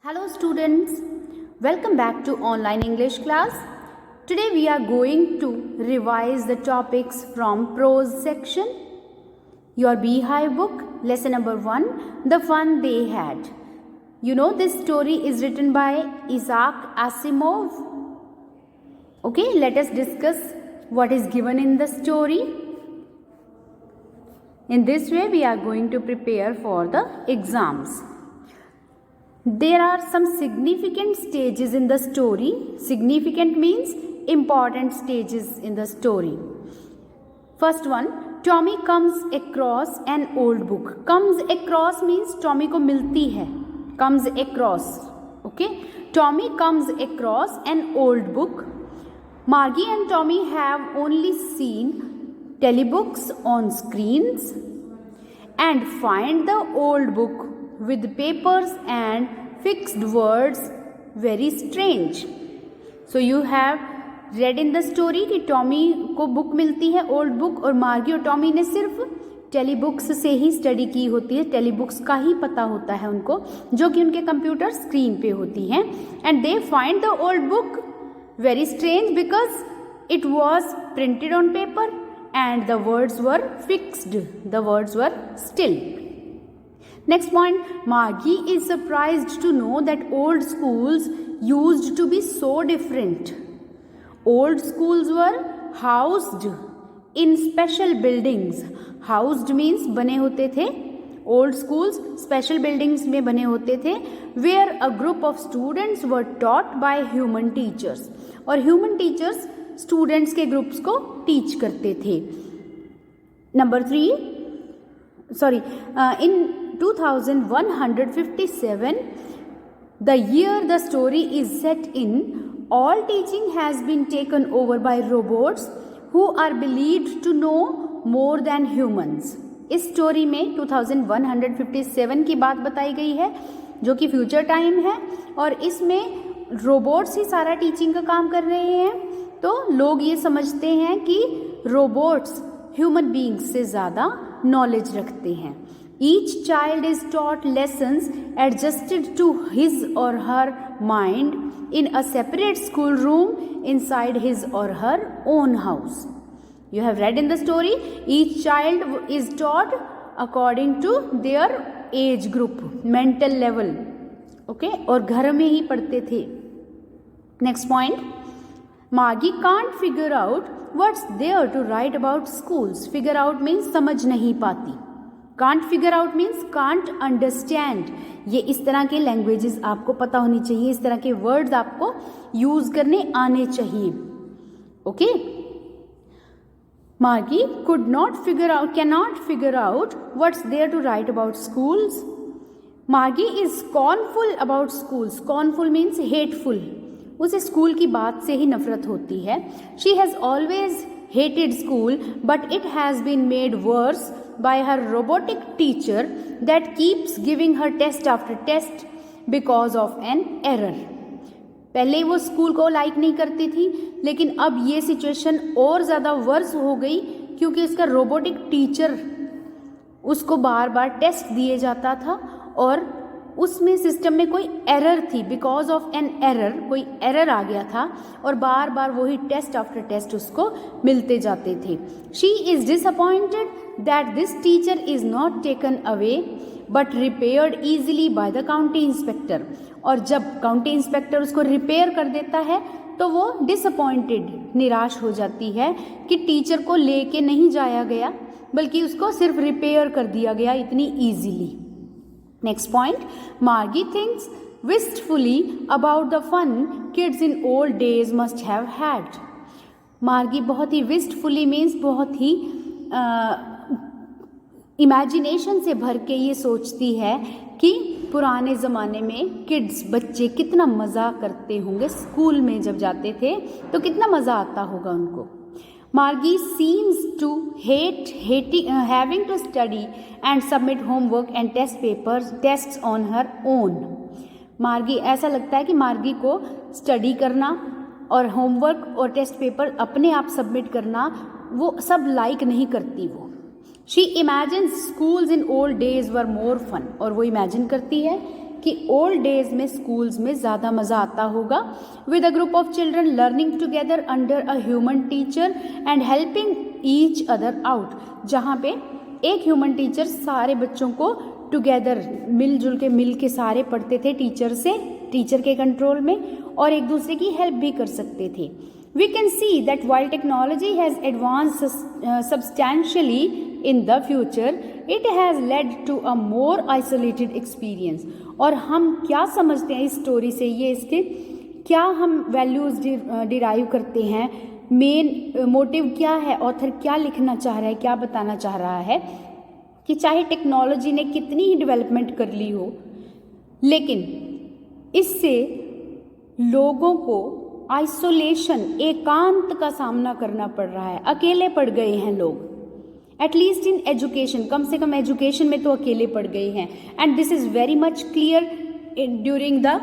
Hello students, welcome back to online English class. Today we are going to revise the topics from prose section. Your Beehive book, lesson number 1, The Fun They Had. You know this story is written by Isaac Asimov. Okay, let us discuss what is given in the story. In this way we are going to prepare for the exams. There are some significant stages in the story. Significant means important stages in the story. First one, Tommy comes across an old book. Comes across means Tommy को मिलती है. Comes across. Okay. Tommy comes across an old book. Margie and Tommy have only seen telebooks on screens and find the old book with papers and fixed words very strange. So you have read in the story कि Tommy को book मिलती है old book और मार्गी और Tommy ने सिर्फ टेलीबुक्स से ही स्टडी की होती है. टेलीबुक्स का ही पता होता है उनको जो कि उनके कंप्यूटर स्क्रीन पे होती हैं. And they find the old book very strange because it was printed on paper and the words were fixed. The words were still. Next point, Margie is surprised to know that old schools used to be so different. Old schools were housed in special buildings. Housed means बने होते थे. Old schools special buildings में बने होते थे where a group of students were taught by human teachers. और human teachers students के groups को teach करते थे. Number 3, in 2157, the year the story is set in, all teaching has been taken over by robots who are believed to know more than humans. इस story में 2157 की बात बताई गई है जो कि फ्यूचर टाइम है और इसमें रोबोट्स ही सारा टीचिंग का काम कर रहे हैं. तो लोग ये समझते हैं कि रोबोट्स ह्यूमन बीइंग्स से ज़्यादा नॉलेज रखते हैं. Each child is taught lessons adjusted to his or her mind in a separate school room inside his or her own house. You have read in the story, each child is taught according to their age group, mental level. Okay, और घर में ही पढ़ते थे. Next point, Margie can't figure out what's there to write about schools. Figure out means समझ नहीं पाती. Can't figure out means can't understand. ये इस तरह के लैंग्वेजेस आपको पता होनी चाहिए, इस तरह के वर्ड्स आपको यूज करने आने चाहिए. Okay. Margie cannot figure out what's there to write about schools. Margie is scornful about schools. Scornful means hateful. उसे स्कूल की बात से ही नफरत होती है. She has always hated school, but it has been made worse by her robotic teacher that keeps giving her test after test because of an error. पहले वो school को लाइक नहीं करती थी लेकिन अब ये सिचुएशन और ज़्यादा वर्स हो गई क्योंकि उसका रोबोटिक टीचर उसको बार बार टेस्ट दिए जाता था और उसमें सिस्टम में कोई एरर थी. बिकॉज ऑफ एन एरर कोई एरर आ गया था और बार बार वही टेस्ट आफ्टर टेस्ट उसको मिलते जाते थे. She is disappointed that this teacher is not taken away but repaired easily by the county inspector. और जब काउंटी इंस्पेक्टर उसको रिपेयर कर देता है तो वो डिसअपॉइंटेड निराश हो जाती है कि टीचर को लेके नहीं जाया गया बल्कि उसको सिर्फ रिपेयर कर दिया गया इतनी easily. Next point, Margie thinks wistfully about the fun kids in old days must have had. Margie बहुत ही विस्टफुली मीन्स बहुत ही इमेजिनेशन से भर के ये सोचती है कि पुराने ज़माने में किड्स बच्चे कितना मज़ा करते होंगे. स्कूल में जब जाते थे तो कितना मज़ा आता होगा उनको. Margie seems to hate having to study and submit homework and tests on her own. Margie ऐसा लगता है कि मार्गी को स्टडी करना और होमवर्क और टेस्ट पेपर अपने आप सबमिट करना वो सब लाइक नहीं करती. वो She imagines schools in old days were more fun. और वो इमेजिन करती है कि ओल्ड डेज में स्कूल्स में ज़्यादा मज़ा आता होगा, with a group of children learning together under a human teacher and helping each other out, जहाँ पे एक ह्यूमन टीचर सारे बच्चों को टुगेदर मिल के सारे पढ़ते थे टीचर के कंट्रोल में, और एक दूसरे की हेल्प भी कर सकते थे. We can see that while technology has advanced substantially in the future, it has led to a more isolated experience. और हम क्या समझते हैं इस स्टोरी से, ये इसके क्या हम वैल्यूज़ डिराइव करते हैं, मेन मोटिव क्या है, ऑथर क्या लिखना चाह रहा है, क्या बताना चाह रहा है कि चाहे टेक्नोलॉजी ने कितनी ही डेवलपमेंट कर ली हो, लेकिन इससे लोगों को आइसोलेशन, एकांत का सामना करना पड़ रहा है. अकेले पड़ गए हैं लोग, एटलीस्ट इन एजुकेशन, कम से कम एजुकेशन में तो अकेले पड़ गए हैं. And this is very much clear during the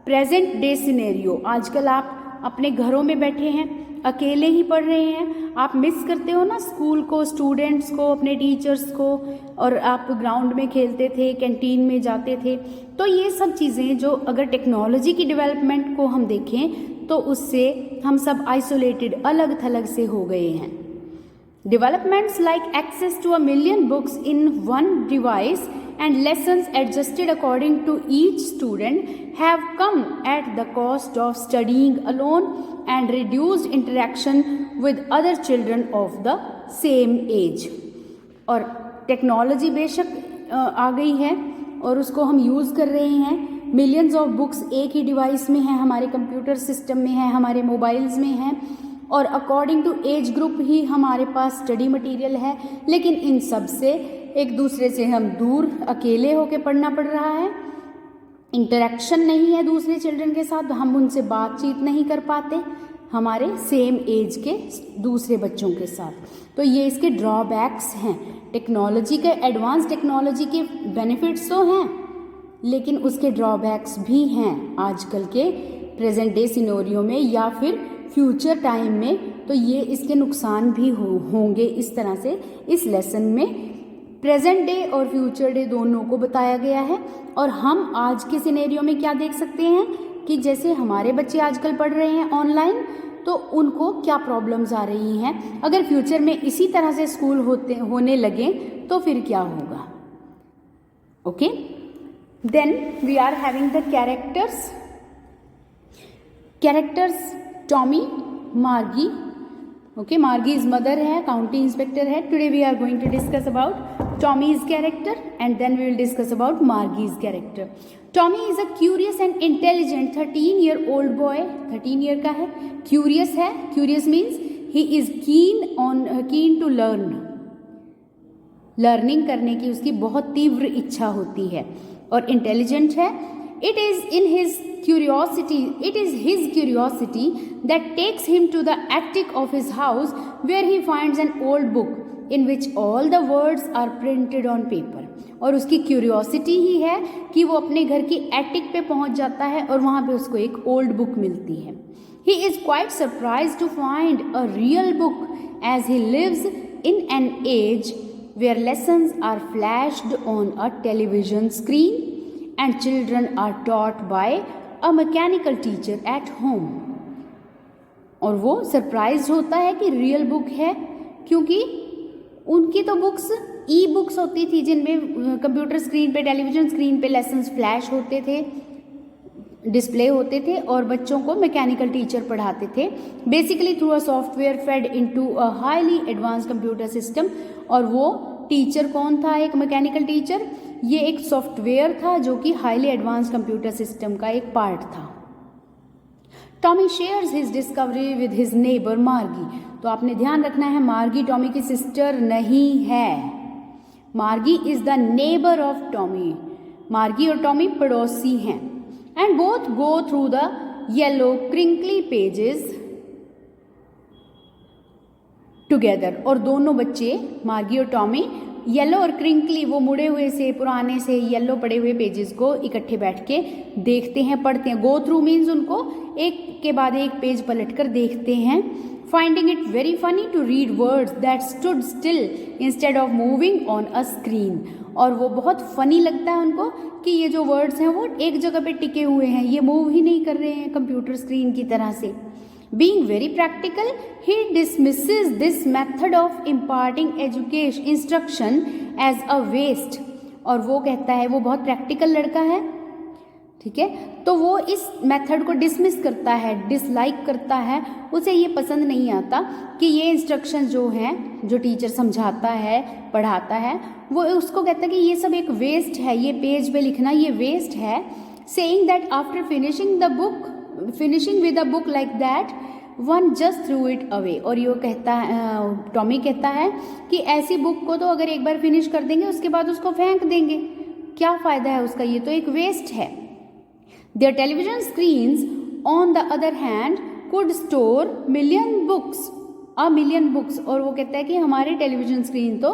present day scenario. आजकल आप अपने घरों में बैठे हैं, अकेले ही पढ़ रहे हैं, आप मिस करते हो ना स्कूल को, स्टूडेंट्स को, अपने टीचर्स को, और आप ग्राउंड में खेलते थे, कैंटीन में जाते थे. तो ये सब चीज़ें जो अगर टेक्नोलॉजी की डेवलपमेंट को हम देखें तो उससे हम सब आइसोलेटेड, अलग थलग से हो गए हैं. Developments like access to 1 million books in one device and lessons adjusted according to each student have come at the cost of studying alone and reduced interaction with other children of the same age. और technology बेशक आ गई है और उसको हम use कर रहे हैं. मिलियंस ऑफ बुक्स एक ही डिवाइस में हैं, हमारे कंप्यूटर सिस्टम में है, हमारे मोबाइल्स में हैं, और अकॉर्डिंग टू एज ग्रुप ही हमारे पास स्टडी मटेरियल है. लेकिन इन सब से एक दूसरे से हम दूर, अकेले होकर पढ़ना पड़ रहा है. इंटरेक्शन नहीं है दूसरे चिल्ड्रन के साथ, हम उनसे बातचीत नहीं कर पाते हमारे सेम एज के दूसरे बच्चों के साथ. तो ये इसके ड्रॉबैक्स हैं. टेक्नोलॉजी के, एडवांस टेक्नोलॉजी के बेनिफिट्स तो हैं, लेकिन उसके ड्रॉबैक्स भी हैं आजकल के प्रेजेंट डे सिनेरियो में या फिर फ्यूचर टाइम में. तो ये इसके नुकसान भी होंगे. इस तरह से इस लेसन में प्रेजेंट डे और फ्यूचर डे दोनों को बताया गया है. और हम आज के सिनेरियो में क्या देख सकते हैं कि जैसे हमारे बच्चे आजकल पढ़ रहे हैं ऑनलाइन, तो उनको क्या प्रॉब्लम्स आ रही हैं. अगर फ्यूचर में इसी तरह से स्कूल होने लगे तो फिर क्या होगा. Okay, then we are having the characters. Tommy, Margie. Okay, Margie is mother है, काउंटी इंस्पेक्टर है. Today we are going to discuss about Tommy's character and then we will discuss about Margie's character. Tommy is a curious and intelligent 13-year-old boy. 13 year का है, curious है. Curious means he is keen to learn. Learning करने की उसकी बहुत तीव्र इच्छा होती है. और intelligent है. It is his curiosity that takes him to the attic of his house where he finds an old book in which all the words are printed on paper. और उसकी क्यूरियोसिटी ही है कि वो अपने घर की एटिक पे पहुंच जाता है और वहाँ पे उसको एक ओल्ड बुक मिलती है. He is quite surprised to find a real book as he lives in an age where lessons are flashed on a television screen and children are taught by a mechanical teacher at home. और वो surprise होता है कि real book है, क्योंकि उनकी तो books e books होती थी जिनमें कंप्यूटर स्क्रीन पे, टेलीविज़न स्क्रीन पे लेसन्स फ्लैश होते थे, डिस्प्ले होते थे और बच्चों को मैकेनिकल टीचर पढ़ाते थे, basically through a software fade into a highly advance computer system. और वो टीचर कौन था, एक मैकेनिकल टीचर, ये एक सॉफ्टवेयर था जो कि हाईली एडवांस कंप्यूटर सिस्टम का एक पार्ट था. Tommy shares his discovery with his neighbour मार्गी. तो आपने ध्यान रखना है, मार्गी टॉमी की सिस्टर नहीं है. मार्गी is the neighbour of Tommy. मार्गी और टॉमी पड़ोसी हैं. And both go through the yellow crinkly pages together. और दोनों बच्चे, मार्गी और टॉमी, येलो और क्रिंकली, वो मुड़े हुए से, पुराने से येलो पड़े हुए पेजेस को इकट्ठे बैठ के देखते हैं, पढ़ते हैं. गो थ्रू मीन्स उनको एक के बाद एक पेज पलट कर देखते हैं. Finding it very funny to read words that stood still instead of moving on a screen. और वो बहुत फनी लगता है उनको कि ये जो वर्ड्स हैं वो एक जगह पे टिके हुए हैं, ये मूव ही नहीं कर रहे हैं कंप्यूटर स्क्रीन की तरह से. Being very practical, he dismisses this method of imparting education instruction as a waste. और वो कहता है, वो बहुत प्रैक्टिकल लड़का है, ठीक है, तो वो इस मेथड को डिसमिस करता है, डिसलाइक करता है, उसे ये पसंद नहीं आता कि ये इंस्ट्रक्शन जो हैं, जो टीचर समझाता है, पढ़ाता है, वो उसको कहता है कि ये सब एक वेस्ट है, ये पेज पे लिखना ये वेस्ट है. Saying that after finishing with a book like that one just through it away. और ये कहता है, टॉमी कहता है कि ऐसी बुक को तो अगर एक बार फिनिश कर देंगे उसके बाद उसको फेंक देंगे, क्या फ़ायदा है उसका, ये तो एक वेस्ट है. Their television screens, on the other hand, could store a million books. और वो कहता है कि हमारे टेलीविजन स्क्रीन तो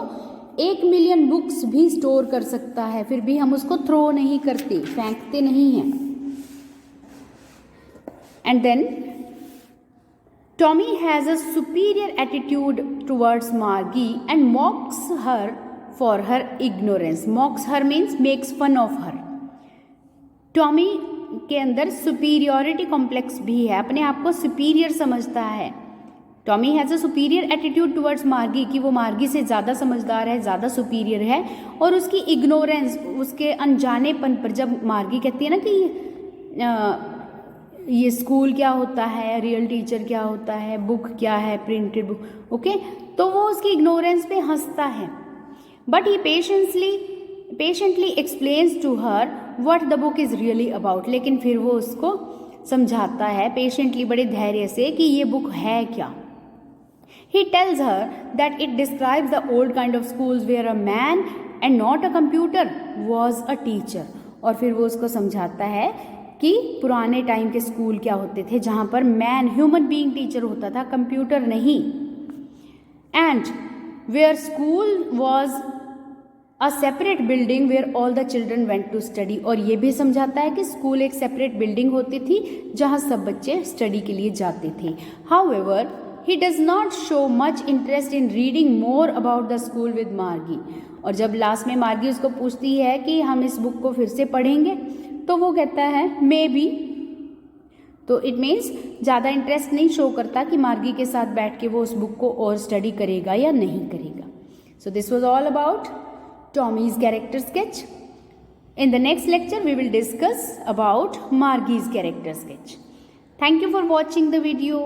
1 मिलियन बुक्स भी स्टोर कर सकता है, फिर भी हम उसको थ्रो नहीं करते, फेंकते नहीं हैं. And then Tommy has a superior attitude towards Margie and mocks her for her ignorance. Mocks her means makes fun of her. Tommy के अंदर सुपीरियरिटी कॉम्प्लेक्स भी है, अपने आप को सुपीरियर समझता है. Tommy has a superior attitude towards मार्गी, कि वो मार्गी से ज़्यादा समझदार है, ज़्यादा सुपीरियर है. और उसकी इग्नोरेंस, उसके अनजानेपन पर, जब मार्गी कहती है ना कि ये स्कूल क्या होता है, रियल टीचर क्या होता है, बुक क्या है, प्रिंटेड बुक, ओके, तो वो उसकी इग्नोरेंस पे हंसता है. But he patiently explains to her what the book is really about. लेकिन फिर वो उसको समझाता है पेशेंटली, बड़े धैर्य से, कि ये बुक है क्या. He tells her that it describes the old kind of schools where a man and not a computer was a teacher. और फिर वो उसको समझाता है कि पुराने टाइम के स्कूल क्या होते थे, जहाँ पर मैन, ह्यूमन बीइंग टीचर होता था, कंप्यूटर नहीं. And where school was a separate building where all the children went to study. और ये भी समझाता है कि स्कूल एक सेपरेट बिल्डिंग होती थी जहाँ सब बच्चे स्टडी के लिए जाते थे. However he does not show much interest in reading more about the school with मार्गी. और जब लास्ट में मार्गी उसको पूछती है कि हम इस बुक को फिर से पढ़ेंगे, तो वो कहता है मे बी. तो इट मीन्स ज़्यादा इंटरेस्ट नहीं शो करता कि मार्गी के साथ बैठ के वो उस बुक को और स्टडी करेगा या नहीं करेगा. So this was all about Tommy's character sketch. In the next lecture, we will discuss about Margie's character sketch. Thank you for watching the video.